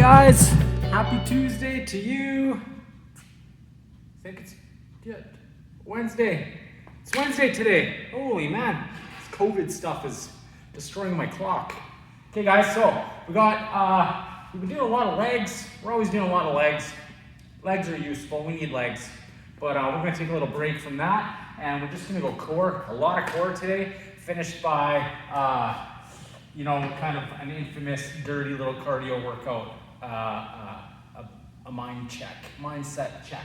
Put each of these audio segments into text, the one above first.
guys, happy Tuesday to you. I think it's Wednesday. It's Wednesday today. Holy man, this COVID stuff is destroying my clock. Okay guys, so we've been doing a lot of legs. We're always doing a lot of legs. Legs are useful, we need legs. But we're gonna take a little break from that and we're just gonna go core, a lot of core today, finished by kind of an infamous dirty little cardio workout, a mindset check.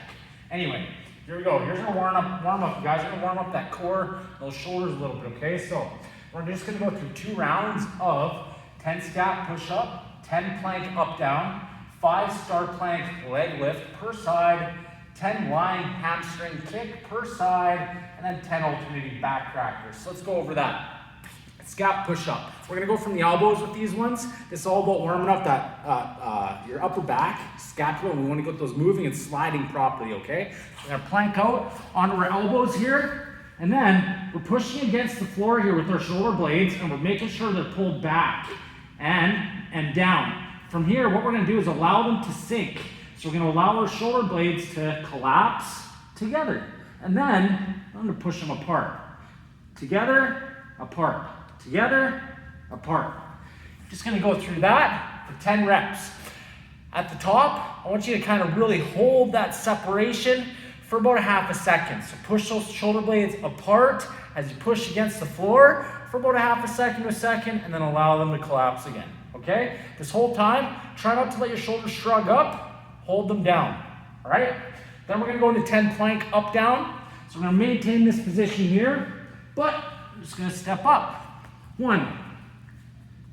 Anyway, here we go. Here's our warm up. You guys are gonna warm up that core, those shoulders a little bit, okay? So we're just gonna go through 2 rounds of 10 scat push up, 10 plank up down, 5 star plank leg lift per side, 10 lying hamstring kick per side, and then 10 alternating back crackers. So let's go over that. Scat push up. We're gonna go from the elbows with these ones. This is all about warming up that your upper back, scapula. We want to get those moving and sliding properly, okay? We're gonna plank out onto our elbows here, and then we're pushing against the floor here with our shoulder blades, and we're making sure they're pulled back and down. From here, what we're gonna do is allow them to sink. So we're gonna allow our shoulder blades to collapse together, and then I'm gonna push them apart. Together, apart. Together, apart. Just gonna go through that for 10 reps. At the top, I want you to kind of really hold that separation for about a half a second. So push those shoulder blades apart as you push against the floor for about a half a second to a second, and then allow them to collapse again, okay? This whole time, try not to let your shoulders shrug up, hold them down, all right? Then we're gonna go into 10 plank up down. So we're gonna maintain this position here, but I'm just gonna step up. 1,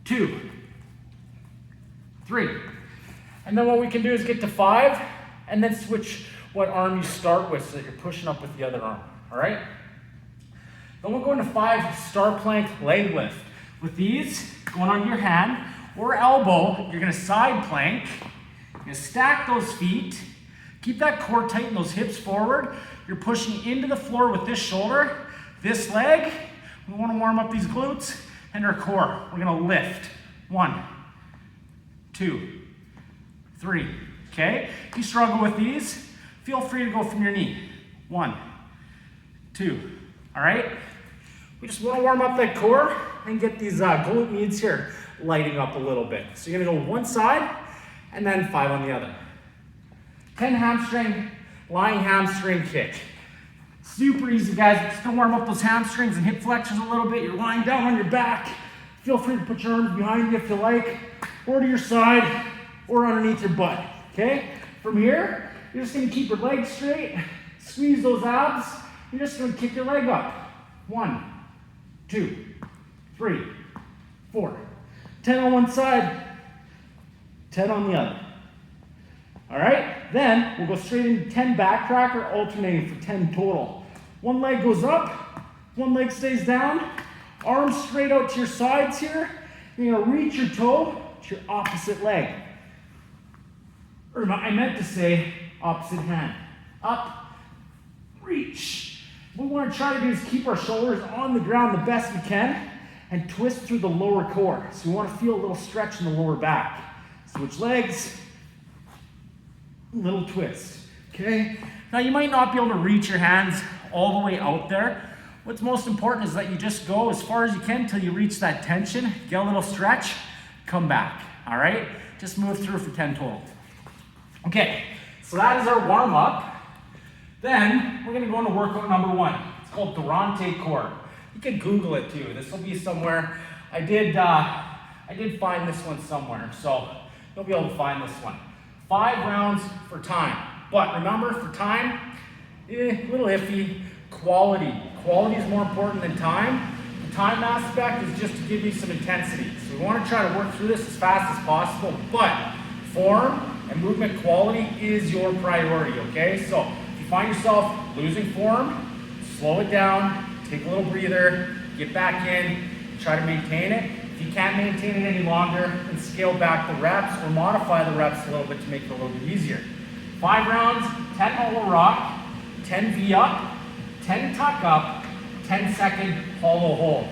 2, 3. And then what we can do is get to 5 and then switch what arm you start with so that you're pushing up with the other arm, all right? Then we'll go into 5 star plank leg lift. With these, going on your hand or elbow, you're gonna side plank. You're gonna stack those feet. Keep that core tight and those hips forward. You're pushing into the floor with this shoulder, this leg. We wanna warm up these glutes and our core. We're gonna lift. 1, 2, 3, okay? If you struggle with these, feel free to go from your knee. 1, 2, all right? We just wanna warm up that core and get these glute meats here lighting up a little bit. So you're gonna go one side and then 5 on the other. 10 hamstring, lying hamstring kick. Super easy, guys. Just gonna warm up those hamstrings and hip flexors a little bit. You're lying down on your back. Feel free to put your arms behind you if you like, or to your side, or underneath your butt, okay? From here, you're just gonna keep your legs straight, squeeze those abs. You're just gonna kick your leg up. 1, 2, 3, 4. 10 on one side, 10 on the other. All right, then we'll go straight into 10 back cracker, alternating for 10 total. One leg goes up, one leg stays down, arms straight out to your sides here. You're gonna reach your toe to your opposite leg. Or I meant to say opposite hand. Up, reach. What we wanna try to do is keep our shoulders on the ground the best we can and twist through the lower core. So we wanna feel a little stretch in the lower back. Switch legs. Little twist, okay? Now you might not be able to reach your hands all the way out there. What's most important is that you just go as far as you can until you reach that tension, get a little stretch, come back, all right? Just move through for 10 total. Okay, so that is our warm up. Then we're gonna go into workout number 1. It's called Durante core. You can Google it too. This will be somewhere. I did find this one somewhere, so you'll be able to find this one. 5 rounds for time. But remember, for time, a little iffy. Quality is more important than time. The time aspect is just to give you some intensity. So we want to try to work through this as fast as possible, but form and movement quality is your priority, okay? So if you find yourself losing form, slow it down, take a little breather, get back in, try to maintain it. If you can't maintain it any longer, then scale back the reps or modify the reps a little bit to make it a little bit easier. 5 rounds, 10 hollow rock, 10 V up, 10 tuck up, 10-second hollow hold.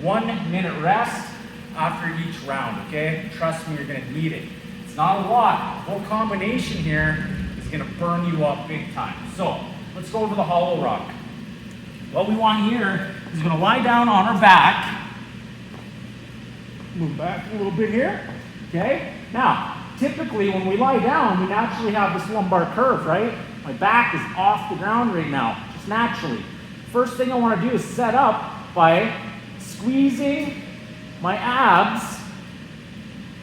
1 minute rest after each round, okay? Trust me, you're gonna need it. It's not a lot. The whole combination here is gonna burn you up big time. So let's go over the hollow rock. What we want here is gonna lie down on our back. Move back a little bit here, okay? Now, typically when we lie down, we naturally have this lumbar curve, right? My back is off the ground right now, just naturally. First thing I wanna do is set up by squeezing my abs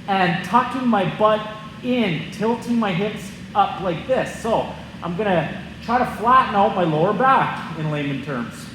and tucking my butt in, tilting my hips up like this. So I'm gonna try to flatten out my lower back in layman terms.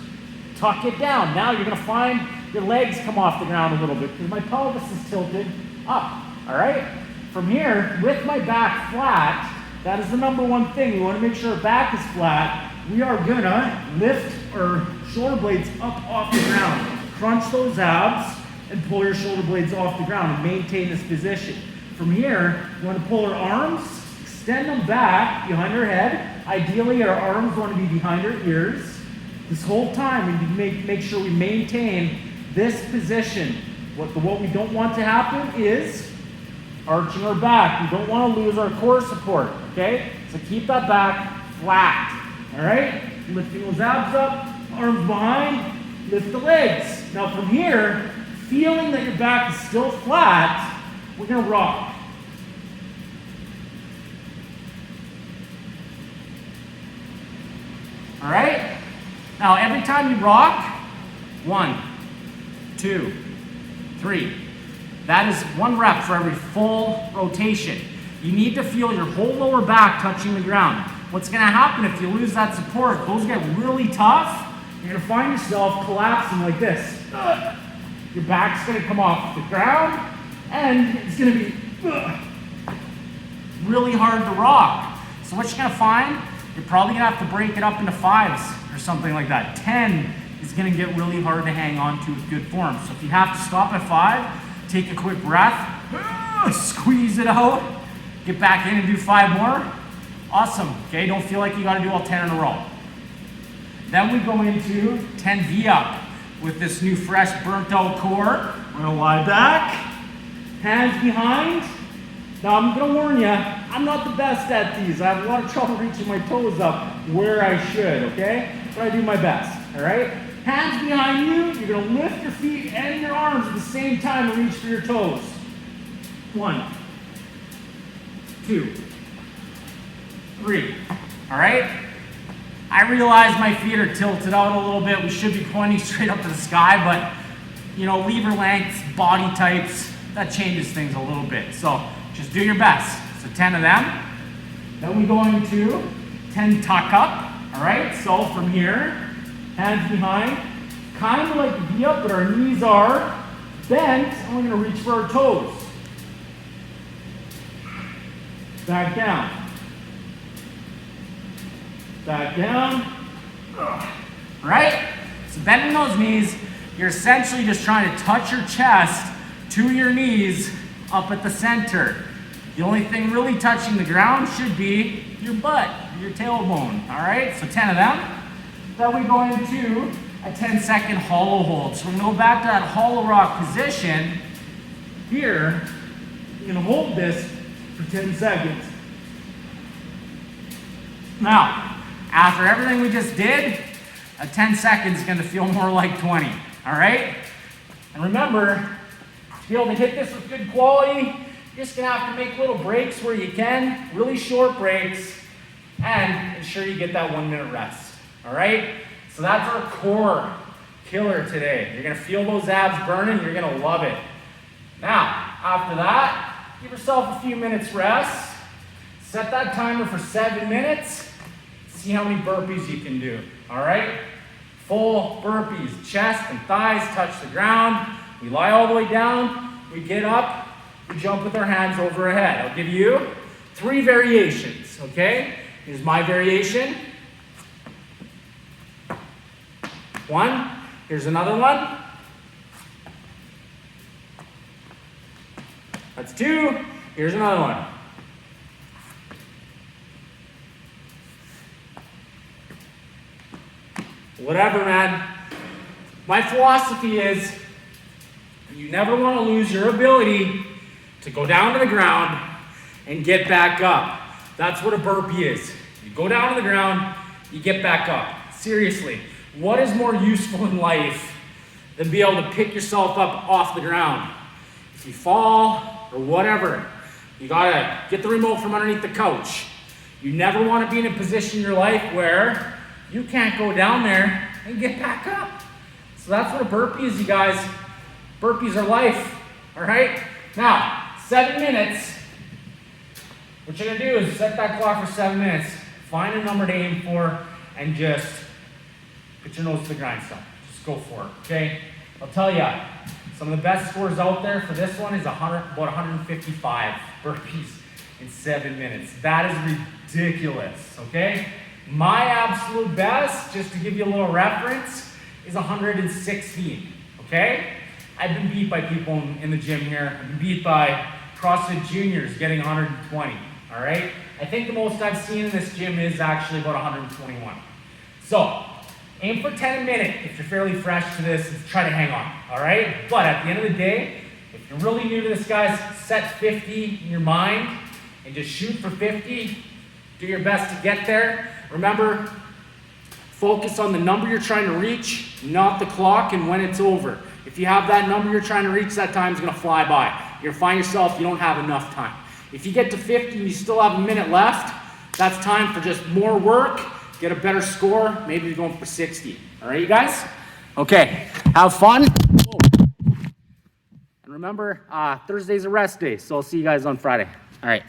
Tuck it down. Now you're gonna find your legs come off the ground a little bit because my pelvis is tilted up, all right? From here, with my back flat, that is the number one thing. We wanna make sure our back is flat. We are gonna lift our shoulder blades up off the ground. Crunch those abs and pull your shoulder blades off the ground and maintain this position. From here, we want to pull our arms, extend them back behind our head. Ideally, our arms want to be behind our ears. This whole time, we need to make sure we maintain this position. What we don't want to happen is arching our back. We don't want to lose our core support, okay? So keep that back flat, all right? Lifting those abs up, arms behind, lift the legs. Now from here, feeling that your back is still flat, we're gonna rock. All right? Now every time you rock, 1, 2, 3. That is 1 rep for every full rotation. You need to feel your whole lower back touching the ground. What's gonna happen if you lose that support, those get really tough, you're gonna find yourself collapsing like this. Your back's gonna come off the ground and it's gonna be really hard to rock. So what you're gonna find, you're probably gonna have to break it up into 5s or something like that. 10 is gonna get really hard to hang on to with good form. So if you have to stop at 5, take a quick breath, squeeze it out, get back in and do 5 more. Awesome, okay? Don't feel like you gotta do all 10 in a row. Then we go into 10 V-up with this new fresh burnt out core. We're gonna lie back, hands behind. Now I'm gonna warn you, I'm not the best at these. I have a lot of trouble reaching my toes up where I should, okay? But I do my best, all right? Hands behind you, you're gonna lift your feet and your arms at the same time and reach for your toes. 1, 2, 3, all right? I realize my feet are tilted out a little bit. We should be pointing straight up to the sky, but you know, lever lengths, body types, that changes things a little bit. So just do your best. So 10 of them. Then we go into 10 tuck up, all right? So from here, hands behind, kind of like a V-up, but our knees are bent, and we're gonna reach for our toes. Back down. Back down. All right? So bending those knees, you're essentially just trying to touch your chest to your knees up at the center. The only thing really touching the ground should be your butt, your tailbone. All right? So 10 of them. Then we go into a 10-second hollow hold. So we're gonna go back to that hollow rock position. Here, you're gonna hold this for 10 seconds. Now, after everything we just did, a 10 seconds is gonna feel more like 20, all right? And remember, to be able to hit this with good quality, you're just gonna have to make little breaks where you can, really short breaks, and ensure you get that 1-minute rest, all right? So that's our core killer today. You're gonna feel those abs burning, you're gonna love it. Now, after that, give yourself a few minutes rest, set that timer for 7 minutes, see how many burpees you can do, all right? Full burpees, chest and thighs touch the ground. We lie all the way down, we get up, we jump with our hands over our head. I'll give you 3 variations, okay? Here's my variation. 1, here's another one. That's 2, here's another one. Whatever, man. My philosophy is you never want to lose your ability to go down to the ground and get back up. That's what a burpee is. You go down to the ground, you get back up. Seriously, what is more useful in life than be able to pick yourself up off the ground? If you fall or whatever, you gotta get the remote from underneath the couch. You never wanna be in a position in your life where you can't go down there and get back up. So that's what a burpee is, you guys. Burpees are life, all right? Now, 7 minutes. What you're gonna do is set that clock for 7 minutes, find a number to aim for, and just put your nose to the grindstone. Just go for it, okay? I'll tell you, some of the best scores out there for this one is about 155 burpees in 7 minutes. That is ridiculous, okay? My absolute best, just to give you a little reference, is 116, okay? I've been beat by people in the gym here. I've been beat by CrossFit juniors getting 120, all right? I think the most I've seen in this gym is actually about 121. So, aim for 10 a minute if you're fairly fresh to this, and try to hang on, all right? But at the end of the day, if you're really new to this, guys, set 50 in your mind and just shoot for 50. Do your best to get there. Remember, focus on the number you're trying to reach, not the clock and when it's over. If you have that number you're trying to reach, that time's gonna fly by. You're gonna find yourself, you don't have enough time. If you get to 50 and you still have a minute left, that's time for just more work, get a better score, maybe you're going for 60. All right, you guys? Okay, have fun. And remember, Thursday's a rest day, so I'll see you guys on Friday. All right.